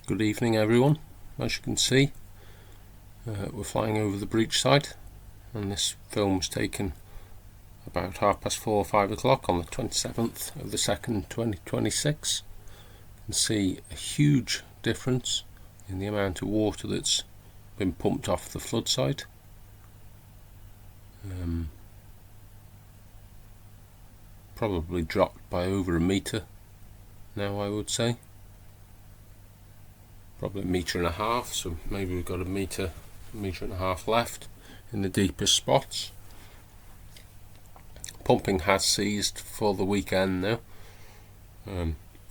Good evening everyone. As you can see, we're flying over the breach site, and this film was taken about 4:30 or 5 o'clock on the 27th of the 2nd 2026. You can see a huge difference in the amount of water that's been pumped off the flood site. Probably dropped by over a metre now, I would say. Probably a metre and a half, so maybe we've got a metre and a half left in the deepest spots. Pumping has ceased for the weekend now.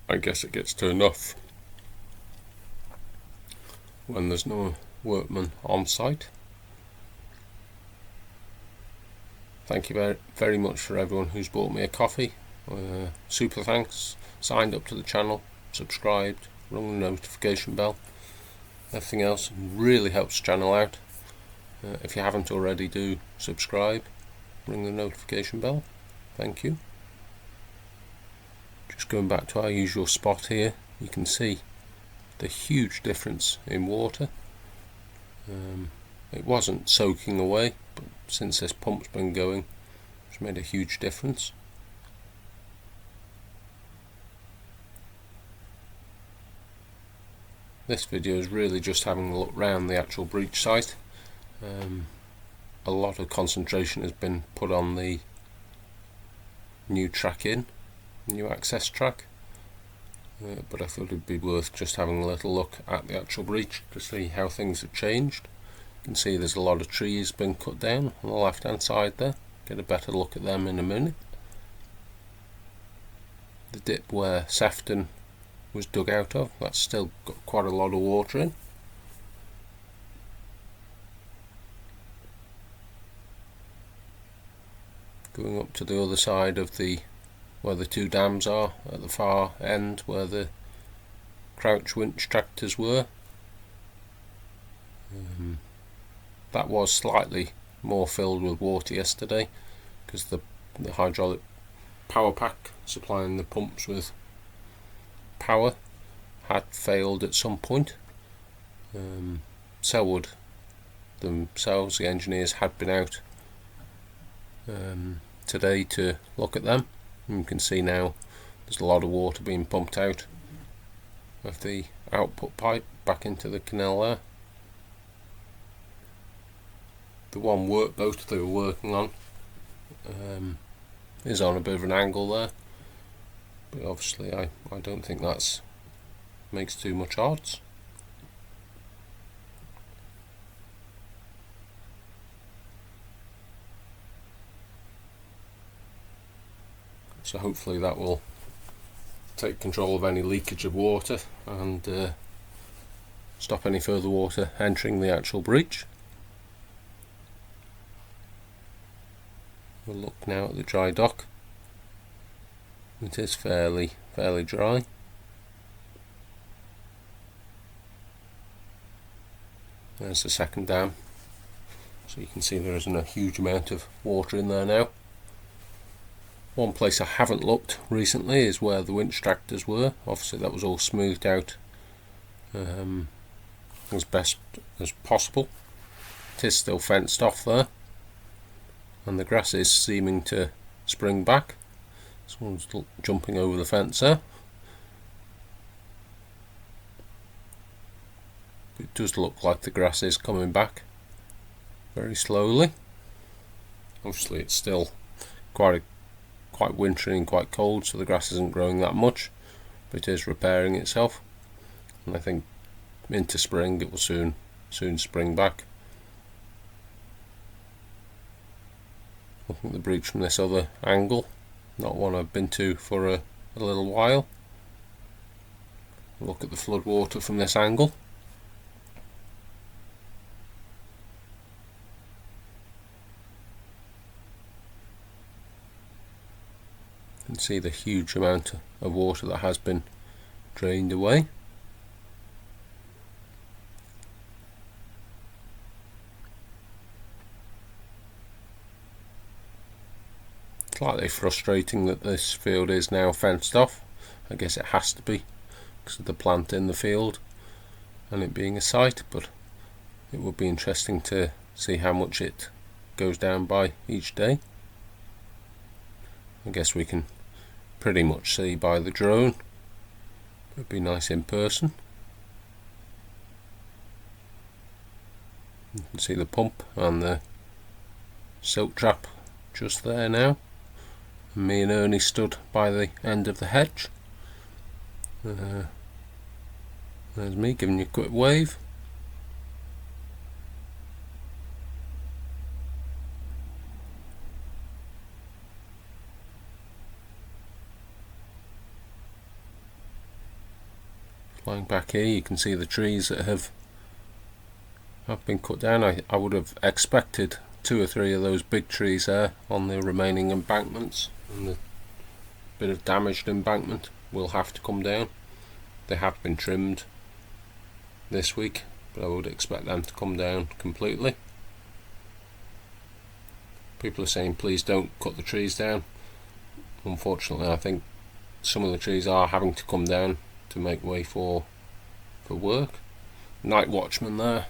I guess it gets turned off when there's no workmen on site. Thank you very much for everyone who's bought me a coffee. Super thanks. Signed up to the channel, subscribed, rung the notification bell. Everything else really helps the channel out. If you haven't already, do subscribe, ring the notification bell. Thank you. Just going back to our usual spot here, you can see the huge difference in water. It wasn't soaking away, but since this pump's been going, it's made a huge difference. This video is really just having a look round the actual breach site. A lot of concentration has been put on the new access track, but I thought it'd be worth just having a little look at the actual breach to see how things have changed. You can see there's a lot of trees been cut down on the left hand side there. Get a better look at them in a minute. The dip where Sefton was dug out of, that's still got quite a lot of water in. Going up to the other side of where the two dams are, at the far end where the crouch winch tractors were. That was slightly more filled with water yesterday because the hydraulic power pack supplying the pumps with power had failed at some point. Selwood themselves, the engineers, had been out today to look at them, and you can see now there's a lot of water being pumped out of the output pipe back into the canal there. The one workboat they were working on is on a bit of an angle there, but obviously I don't think that makes too much odds. So hopefully that will take control of any leakage of water and stop any further water entering the actual breach. We'll look now at the dry dock. It is fairly dry. There's the second dam, so you can see there isn't a huge amount of water in there now. One place I haven't looked recently is where the winch tractors were. Obviously that was all smoothed out as best as possible. It is still fenced off there, and the grass is seeming to spring back. Someone's jumping over the fence there. It does look like the grass is coming back very slowly. Obviously it's still quite wintry and quite cold, so the grass isn't growing that much, but it is repairing itself, and I think into spring it will soon spring back. Looking at the breach from this other angle, not one I've been to for a little while. Look at the flood water from this angle. You can see the huge amount of water that has been drained away. Slightly frustrating that this field is now fenced off. I guess it has to be because of the plant in the field. and it being a site, but it would be interesting to see how much it goes down by each day. I guess we can pretty much see by the drone. It'd be nice in person. You can see the pump and the silk trap just there now. And me and Ernie stood by the end of the hedge. There's me giving you a quick wave. Flying back here, you can see the trees that have been cut down. I would have expected 2 or 3 of those big trees there on the remaining embankments, and the bit of damaged embankment will have to come down. They have been trimmed this week, but I would expect them to come down completely. People are saying please don't cut the trees down. Unfortunately, I think some of the trees are having to come down to make way for work. Night watchman there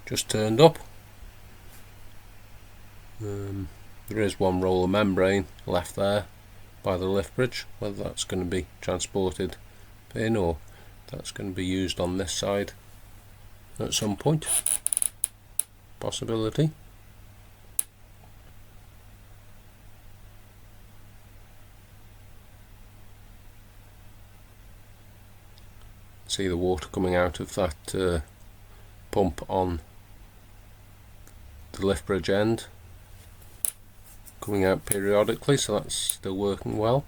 just turned up. There is one roll of membrane left there by the lift bridge. Whether that's going to be transported in or that's going to be used on this side at some point. Possibility. See the water coming out of that pump on the lift bridge end, coming out periodically, so that's still working well.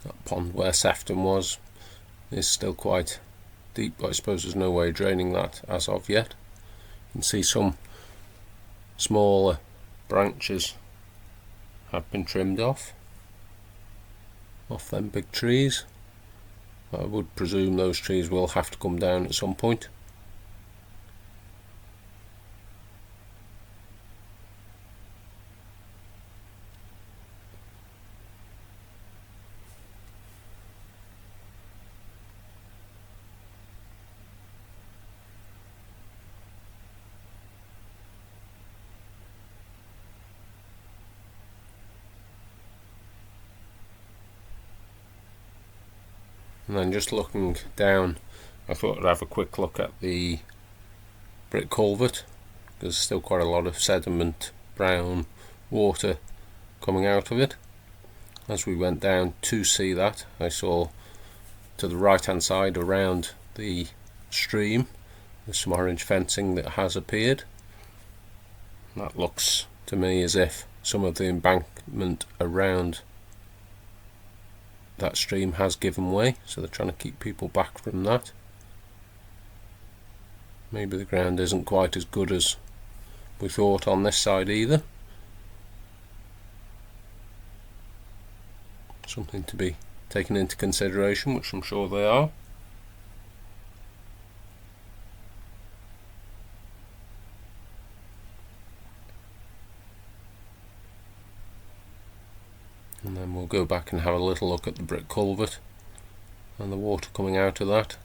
That pond where Sefton was is still quite deep, but I suppose there's no way of draining that as of yet. You can see some smaller branches have been trimmed off them big trees. I would presume those trees will have to come down at some point. And then just looking down, I thought I'd have a quick look at the brick culvert, because there's still quite a lot of sediment, brown water coming out of it. As we went down to see that, I saw to the right hand side around the stream there's some orange fencing that has appeared. That looks to me as if some of the embankment around that stream has given way, so they're trying to keep people back from that. Maybe the ground isn't quite as good as we thought on this side either. Something to be taken into consideration, which I'm sure they are. And then we'll go back and have a little look at the brick culvert and the water coming out of that.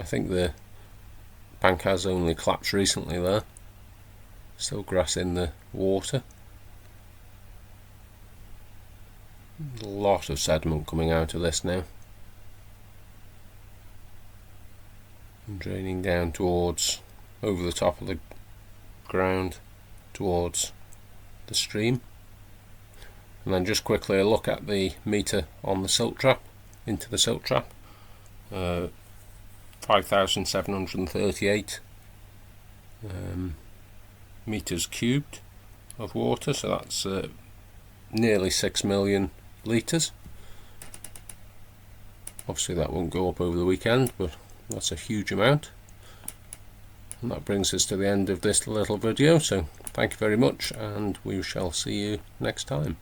I think the bank has only collapsed recently there. Still grass in the water. A lot of sediment coming out of this now. And draining down towards, over the top of the ground, towards the stream. And then just quickly a look at the meter on the silt trap, into the silt trap. 5,738 meters cubed of water, so that's nearly 6 million litres. Obviously that won't go up over the weekend, but that's a huge amount. And that brings us to the end of this little video, so thank you very much, and we shall see you next time.